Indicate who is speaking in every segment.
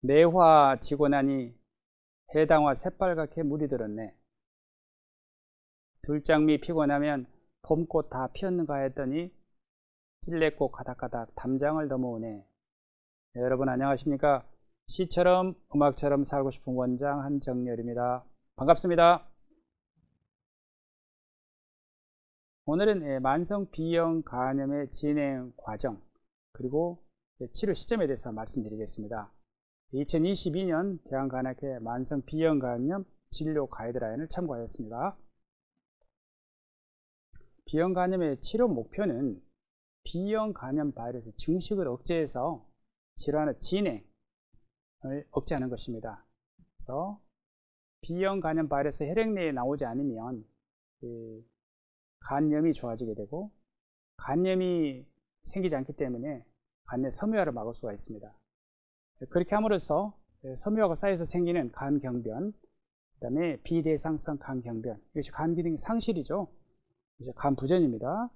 Speaker 1: 매화 지고 나니 해당화 새빨갛게 물이 들었네. 들장미 피고 나면 봄꽃 다 피었는가 했더니 찔레꽃 가닥가닥 담장을 넘어오네. 네, 여러분 안녕하십니까? 시처럼 음악처럼 살고 싶은 원장 한정열입니다. 반갑습니다. 오늘은 만성 B형 간염의 진행 과정 그리고 치료 시점에 대해서 말씀드리겠습니다. 2022년 대한간암회 만성 B형 간염 진료 가이드라인을 참고하였습니다. B형 간염의 치료 목표는 B형 간염 바이러스 증식을 억제해서 질환의 진행을 억제하는 것입니다. 그래서 B형 간염 바이러스 혈액 내에 나오지 않으면 간염이 좋아지게 되고, 간염이 생기지 않기 때문에 간내 섬유화를 막을 수가 있습니다. 그렇게 함으로써 섬유화가 쌓여서 생기는 간경변, 그 다음에 비대상성 간경변, 이것이 간 기능 상실이죠. 이제 간부전입니다.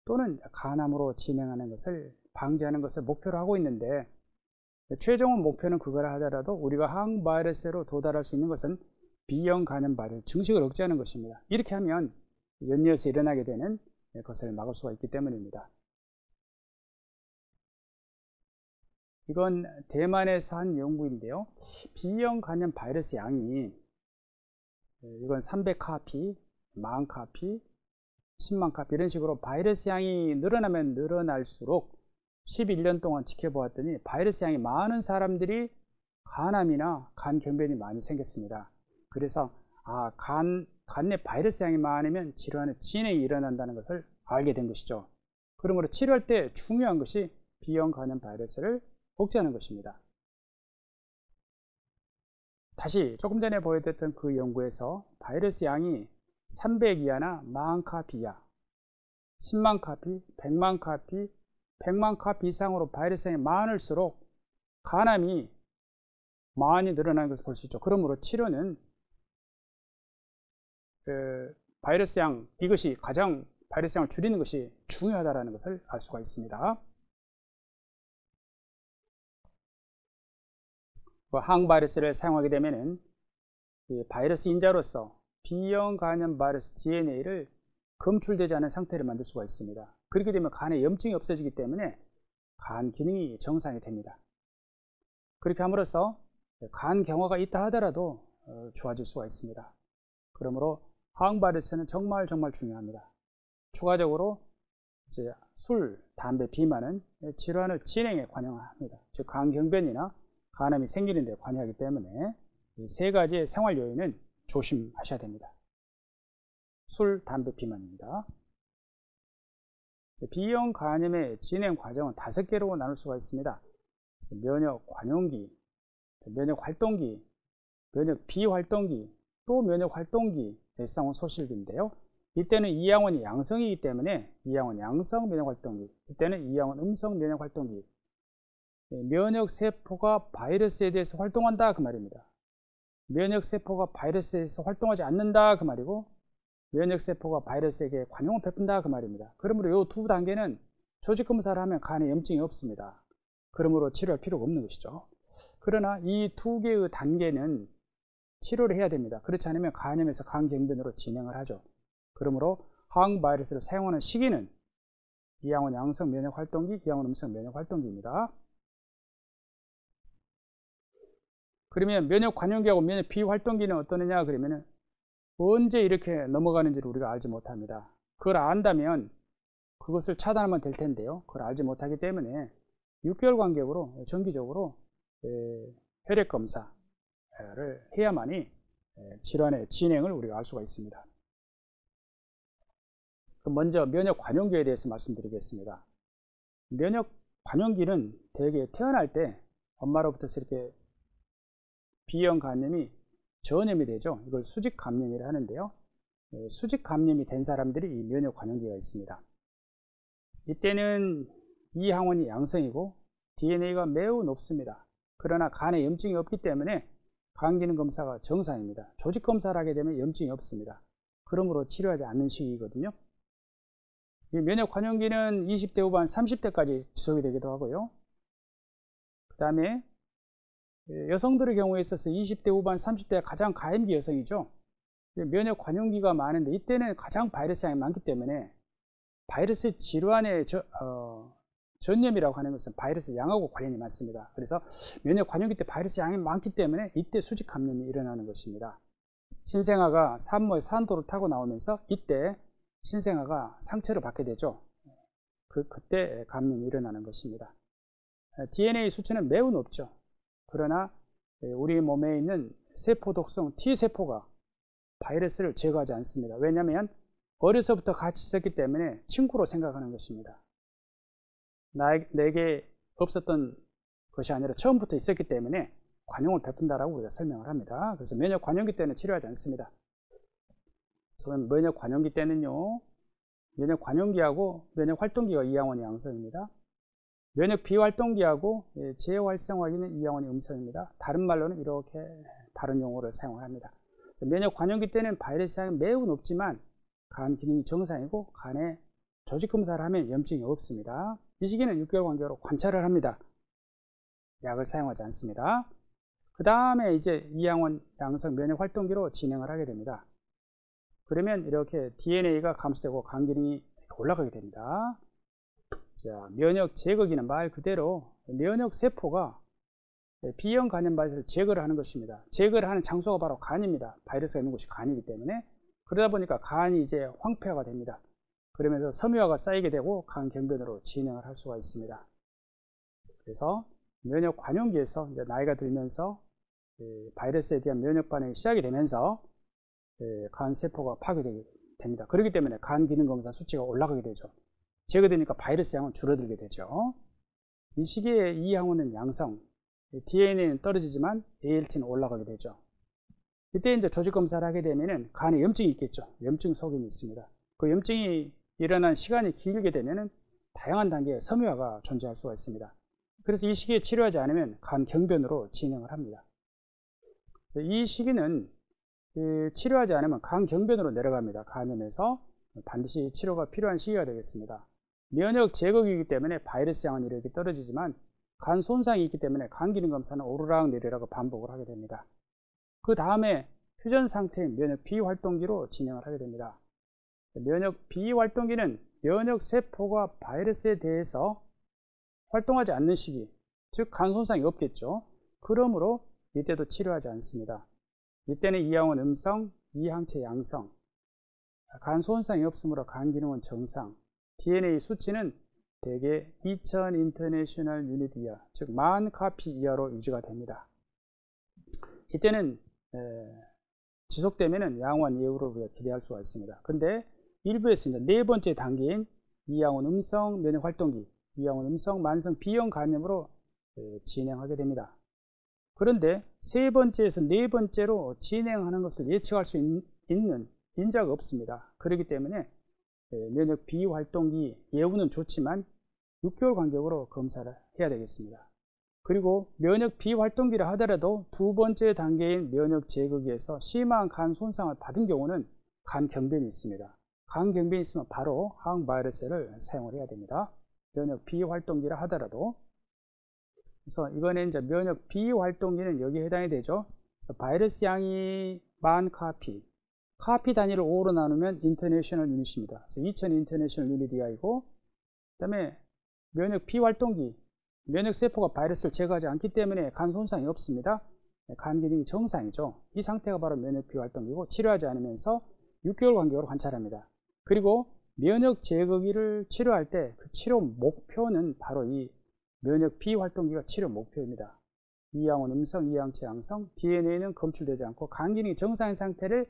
Speaker 1: 또는 간암으로 진행하는 것을 방지하는 것을 목표로 하고 있는데, 최종은 목표는 그거라 하더라도 우리가 항바이러스로 도달할 수 있는 것은 B형 간염 바이러스 증식을 억제하는 것입니다. 이렇게 하면 연이어서 일어나게 되는 것을 막을 수가 있기 때문입니다. 이건 대만에서 한 연구인데요. B형 간염 바이러스 양이 이건 300카피, 10,000카피, 100,000카피 이런 식으로 바이러스 양이 늘어나면 늘어날수록 11년 동안 지켜보았더니 바이러스 양이 많은 사람들이 간암이나 간경변이 많이 생겼습니다. 그래서 간내 바이러스 양이 많으면 질환의 진행이 일어난다는 것을 알게 된 것이죠. 그러므로 치료할 때 중요한 것이 B형 간염 바이러스를 억제하는 것입니다. 다시 조금 전에 보여드렸던 그 연구에서 바이러스 양이 300 이하나 10,000카피 이하, 100,000카피, 100,000카피, 100,000카피 이상으로 바이러스 양이 많을수록 간암이 많이 늘어나는 것을 볼 수 있죠. 그러므로 치료는 바이러스 양, 이것이 가장 바이러스 양을 줄이는 것이 중요하다는 것을 알 수가 있습니다. 항바이러스를 사용하게 되면 바이러스 인자로서 B형 간염 바이러스 DNA를 검출되지 않은 상태를 만들 수가 있습니다. 그렇게 되면 간에 염증이 없어지기 때문에 간 기능이 정상이 됩니다. 그렇게 함으로써 간 경화가 있다 하더라도 좋아질 수가 있습니다. 그러므로 항바이러스는 정말 중요합니다. 추가적으로 이제 술, 담배, 비만은 질환을 진행에 관여합니다. 즉 간경변이나 간암이 생기는 데 관여하기 때문에 이 세 가지의 생활 요인은 조심하셔야 됩니다. 술, 담배, 비만입니다. B형 간염의 진행 과정은 5개로 나눌 수가 있습니다. 면역 관용기, 면역 활동기, 면역 비활동기, 또 면역 활동기, S상호 소실기인데요. 이때는 E양원이 양성이기 때문에 E양원 양성 면역 활동기, 이때는 E양원 음성 면역 활동기. 면역 세포가 바이러스에 대해서 활동한다 그 말입니다. 면역 세포가 바이러스에 대해서 활동하지 않는다 그 말이고, 면역 세포가 바이러스에게 관용을 베푼다 그 말입니다. 그러므로 이 두 단계는 조직 검사를 하면 간에 염증이 없습니다. 그러므로 치료할 필요가 없는 것이죠. 그러나 이 두 개의 단계는 치료를 해야 됩니다. 그렇지 않으면 간염에서 간경변으로 진행을 하죠. 그러므로 항바이러스를 사용하는 시기는 E양원 양성 면역 활동기, E양원 음성 면역 활동기입니다. 그러면 면역 관용기하고 면역 비활동기는 어떠느냐 그러면은 언제 이렇게 넘어가는지를 우리가 알지 못합니다. 그걸 안다면 그것을 차단하면 될 텐데요. 그걸 알지 못하기 때문에 6개월 간격으로 정기적으로 혈액 검사를 해야만이 질환의 진행을 우리가 알 수가 있습니다. 먼저 면역 관용기에 대해서 말씀드리겠습니다. 면역 관용기는 대개 태어날 때 엄마로부터 이렇게 B형 간염이 전염이 되죠. 이걸 수직 감염이라 하는데요. 수직 감염이 된 사람들이 이 면역 관용기가 있습니다. 이때는 이 항원이 양성이고 DNA가 매우 높습니다. 그러나 간에 염증이 없기 때문에 간 기능 검사가 정상입니다. 조직 검사를 하게 되면 염증이 없습니다. 그러므로 치료하지 않는 시기이거든요. 이 면역 관용기는 20대 후반 30대까지 지속이 되기도 하고요. 그 다음에 여성들의 경우에 있어서 20대 후반, 30대가 가장 가임기 여성이죠. 면역 관용기가 많은데 이때는 가장 바이러스 양이 많기 때문에 바이러스 질환의 전염이라고 하는 것은 바이러스 양하고 관련이 많습니다. 그래서 면역 관용기 때 바이러스 양이 많기 때문에 이때 수직 감염이 일어나는 것입니다. 신생아가 산모의 산도를 타고 나오면서 이때 신생아가 상처를 받게 되죠. 그때 감염이 일어나는 것입니다. DNA 수치는 매우 높죠. 그러나 우리 몸에 있는 세포 독성 T세포가 바이러스를 제거하지 않습니다. 왜냐하면 어려서부터 같이 있었기 때문에 친구로 생각하는 것입니다. 내게 없었던 것이 아니라 처음부터 있었기 때문에 관용을 베푼다라고 우리가 설명을 합니다. 그래서 면역 관용기 때는 치료하지 않습니다. 저는 면역 관용기 때는요, 면역 관용기하고 면역 활동기가 이항원이 양성입니다. 면역 비활동기하고 재활성화기는 이항원이 음성입니다. 다른 말로는 이렇게 다른 용어를 사용합니다. 면역 관용기 때는 바이러스 양이 매우 높지만 간 기능이 정상이고 간에 조직 검사를 하면 염증이 없습니다. 이 시기는 6개월 간격으로 관찰을 합니다. 약을 사용하지 않습니다. 그 다음에 이제 이항원 양성 면역 활동기로 진행을 하게 됩니다. 그러면 이렇게 DNA가 감소되고 간 기능이 올라가게 됩니다. 자, 면역 제거기는 말 그대로 면역 세포가 B형 간염 바이러스를 제거를 하는 것입니다. 제거를 하는 장소가 바로 간입니다. 바이러스가 있는 곳이 간이기 때문에. 그러다 보니까 간이 이제 황폐화가 됩니다. 그러면서 섬유화가 쌓이게 되고 간 경변으로 진행을 할 수가 있습니다. 그래서 면역 관용기에서 이제 나이가 들면서 바이러스에 대한 면역 반응이 시작이 되면서 간 세포가 파괴되게 됩니다. 그렇기 때문에 간 기능 검사 수치가 올라가게 되죠. 제거되니까 바이러스 양은 줄어들게 되죠. 이 시기에 이 항원은 양성, DNA는 떨어지지만 ALT는 올라가게 되죠. 이때 이제 조직 검사를 하게 되면은 간에 염증이 있겠죠. 염증 소견이 있습니다. 그 염증이 일어난 시간이 길게 되면은 다양한 단계의 섬유화가 존재할 수가 있습니다. 그래서 이 시기에 치료하지 않으면 간 경변으로 진행을 합니다. 이 시기는 치료하지 않으면 간 경변으로 내려갑니다. 간염에서 반드시 치료가 필요한 시기가 되겠습니다. 면역 제거기이기 때문에 바이러스 양은 이렇게 떨어지지만 간 손상이 있기 때문에 간 기능 검사는 오르락 내리락 반복을 하게 됩니다. 그 다음에 휴전 상태인 면역 비활동기로 진행을 하게 됩니다. 면역 비활동기는 면역 세포가 바이러스에 대해서 활동하지 않는 시기, 즉 간 손상이 없겠죠. 그러므로 이때도 치료하지 않습니다. 이때는 이항원 음성, 이항체 양성, 간 손상이 없으므로 간 기능은 정상, DNA 수치는 대개 2000 인터내셔널 유닛 이하, 즉 10,000 카피 이하로 유지가 됩니다. 이때는 지속되면 양호한 예후로 우리가 기대할 수가 있습니다. 근데 일부에서 이제 네 번째 단계인 이항원 음성 면역 활동기, 이항원 음성 만성 B형 간염으로 진행하게 됩니다. 그런데 세 번째에서 네 번째로 진행하는 것을 예측할 수 있는 인자가 없습니다. 그렇기 때문에 면역 비활동기 예후는 좋지만 6개월 간격으로 검사를 해야 되겠습니다. 그리고 면역 비활동기를 하더라도 두 번째 단계인 면역 제거기에서 심한 간 손상을 받은 경우는 간 경변이 있습니다. 간 경변이 있으면 바로 항바이러스를 사용을 해야 됩니다. 면역 비활동기를 하더라도. 그래서 이거는 이제 면역 비활동기는 여기에 해당이 되죠. 그래서 바이러스 양이 10,000 카피 단위를 5로 나누면 인터내셔널 유닛입니다. 그래서 2000 인터내셔널 유닛 이하이고, 그 다음에 면역 비활동기, 면역 세포가 바이러스를 제거하지 않기 때문에 간 손상이 없습니다. 간 기능이 정상이죠. 이 상태가 바로 면역 비활동기고 치료하지 않으면서 6개월 간격으로 관찰합니다. 그리고 면역 제거기를 치료할 때 그 치료 목표는 바로 이 면역 비활동기가 치료 목표입니다. 이항원 음성, 이항체 양성, DNA는 검출되지 않고 간 기능이 정상인 상태를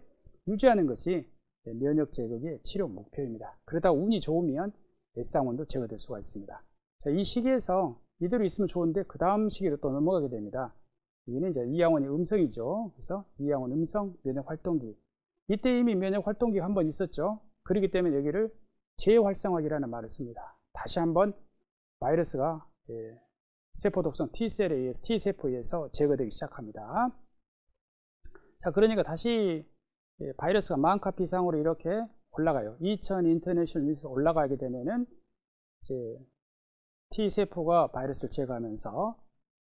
Speaker 1: 유지하는 것이 면역 제거기의 치료 목표입니다. 그러다 운이 좋으면 S항원도 제거될 수가 있습니다. 자, 이 시기에서 이대로 있으면 좋은데 그 다음 시기로 또 넘어가게 됩니다. 여기는 이제 이항원이 음성이죠. 그래서 이항원 음성 면역 활동기. 이때 이미 면역 활동기가 한번 있었죠. 그렇기 때문에 여기를 재활성화기라는 말을 씁니다. 다시 한번 바이러스가 세포 독성 T셀에 의해서 T세포에 의해서 제거되기 시작합니다. 자, 그러니까 다시 바이러스가 10,000 카피 이상으로 이렇게 올라가요. 2000 인터내셔널 유닛으로 올라가게 되면은 이제 T세포가 바이러스를 제거하면서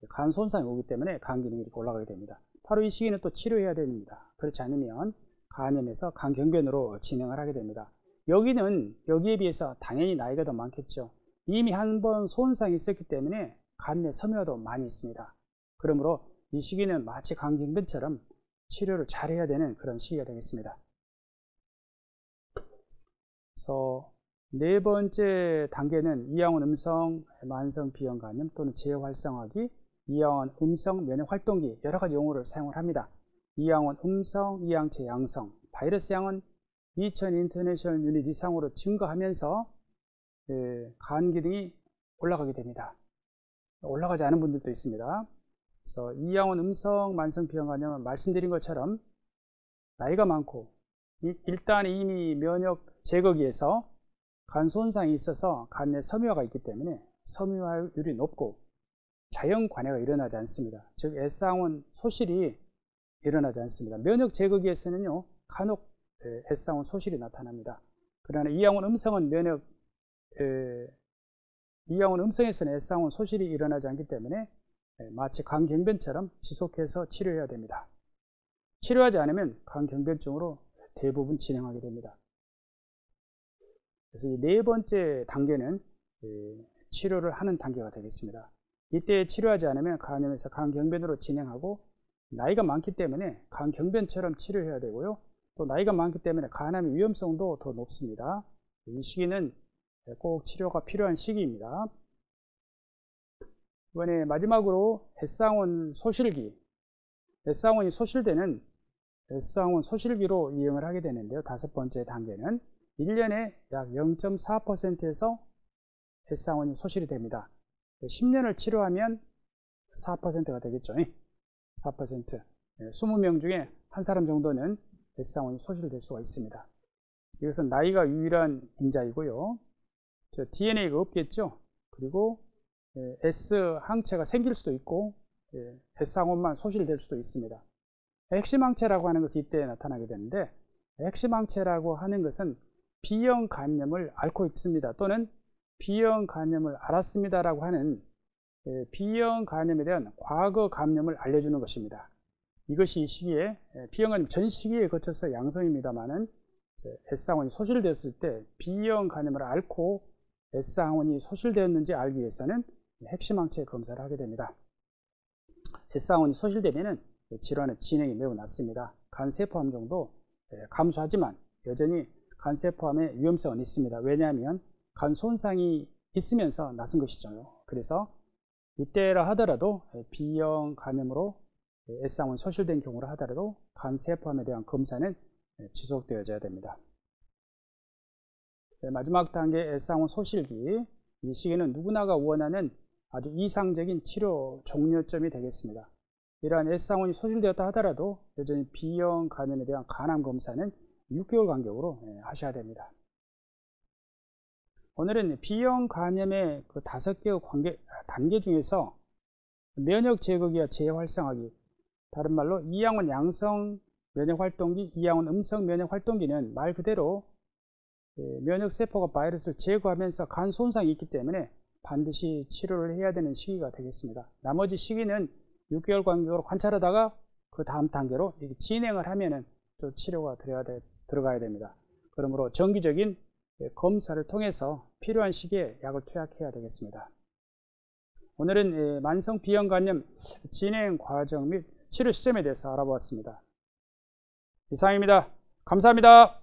Speaker 1: 간 손상이 오기 때문에 간 기능이 이렇게 올라가게 됩니다. 바로 이 시기는 또 치료해야 됩니다. 그렇지 않으면 간염에서 간경변으로 진행을 하게 됩니다. 여기에 비해서 당연히 나이가 더 많겠죠. 이미 한 번 손상이 있었기 때문에 간 내 섬유화도 많이 있습니다. 그러므로 이 시기는 마치 간경변처럼 치료를 잘 해야 되는 그런 시기가 되겠습니다. 그래서 네 번째 단계는 이항원 음성 만성 비형 간염 또는 재활성화기, 이항원 음성 면역 활동기, 여러 가지 용어를 사용을 합니다. 이항원 음성, 이항체 양성, 바이러스 양은 2000 인터내셔널 유닛 이상으로 증가하면서 간 기능이 올라가게 됩니다. 올라가지 않은 분들도 있습니다. 그래서 이항원 음성 만성 비형 간염은 말씀드린 것처럼 나이가 많고 일단 이미 면역 제거기에서 간 손상이 있어서 간 내 섬유화가 있기 때문에 섬유화율이 높고 자연 관해가 일어나지 않습니다. 즉 S항원 소실이 일어나지 않습니다. 면역 제거기에서는요 간혹 S항원 소실이 나타납니다. 그러나 이항원 음성은 이항원 음성에서는 S항원 소실이 일어나지 않기 때문에 마치 간경변처럼 지속해서 치료해야 됩니다. 치료하지 않으면 간경변증으로 대부분 진행하게 됩니다. 그래서 이 네 번째 단계는 치료를 하는 단계가 되겠습니다. 이때 치료하지 않으면 간염에서 간경변으로 진행하고 나이가 많기 때문에 간경변처럼 치료해야 되고요. 또 나이가 많기 때문에 간암의 위험성도 더 높습니다. 이 시기는 꼭 치료가 필요한 시기입니다. 이번에 마지막으로 S항원 소실기, S항원이 소실되는 S항원 소실기로 이용을 하게 되는데요. 다섯 번째 단계는 1년에 약 0.4%에서 S항원이 소실이 됩니다. 10년을 치료하면 4%가 되겠죠. 4%. 20명 중에 한 사람 정도는 S항원이 소실될 수가 있습니다. 이것은 나이가 유일한 인자이고요. DNA가 없겠죠. 그리고 S항체가 생길 수도 있고 S항원만 소실될 수도 있습니다. 핵심 항체라고 하는 것이 이때 나타나게 되는데, 핵심 항체라고 하는 것은 B형 간염을 앓고 있습니다. 또는 B형 간염을 앓았습니다라고 하는 B형 간염에 대한 과거 감염을 알려주는 것입니다. 이것이 이 시기에 B형 간염 전 시기에 거쳐서 양성입니다만은 S항원이 소실되었을 때 B형 간염을 앓고 S항원이 소실되었는지 알기 위해서는 핵심 항체 검사를 하게 됩니다. S항원이 소실되면은 질환의 진행이 매우 낮습니다. 간세포암 정도 감소하지만 여전히 간세포암의 위험성은 있습니다. 왜냐하면 간 손상이 있으면서 낮은 것이죠. 그래서 이때라 하더라도 B형 간염으로 S항원 소실된 경우라 하더라도 간세포암에 대한 검사는 지속되어져야 됩니다. 마지막 단계 S항원 소실기, 이 시기는 누구나가 원하는 아주 이상적인 치료 종료점이 되겠습니다. 이러한 S항원이 소실되었다 하더라도 여전히 B형 간염에 대한 간암 검사는 6개월 간격으로 하셔야 됩니다. 오늘은 B형 간염의 그 5개의 단계 중에서 면역 제거기와 재활성화기, 다른 말로 이항원 양성 면역 활동기, 이항원 음성 면역 활동기는 말 그대로 면역 세포가 바이러스를 제거하면서 간 손상이 있기 때문에 반드시 치료를 해야 되는 시기가 되겠습니다. 나머지 시기는 6개월 간격으로 관찰하다가 그 다음 단계로 진행을 하면은 또 치료가 들어가야 됩니다. 그러므로 정기적인 검사를 통해서 필요한 시기에 약을 투약해야 되겠습니다. 오늘은 만성 B형 간염 진행 과정 및 치료 시점에 대해서 알아보았습니다. 이상입니다. 감사합니다.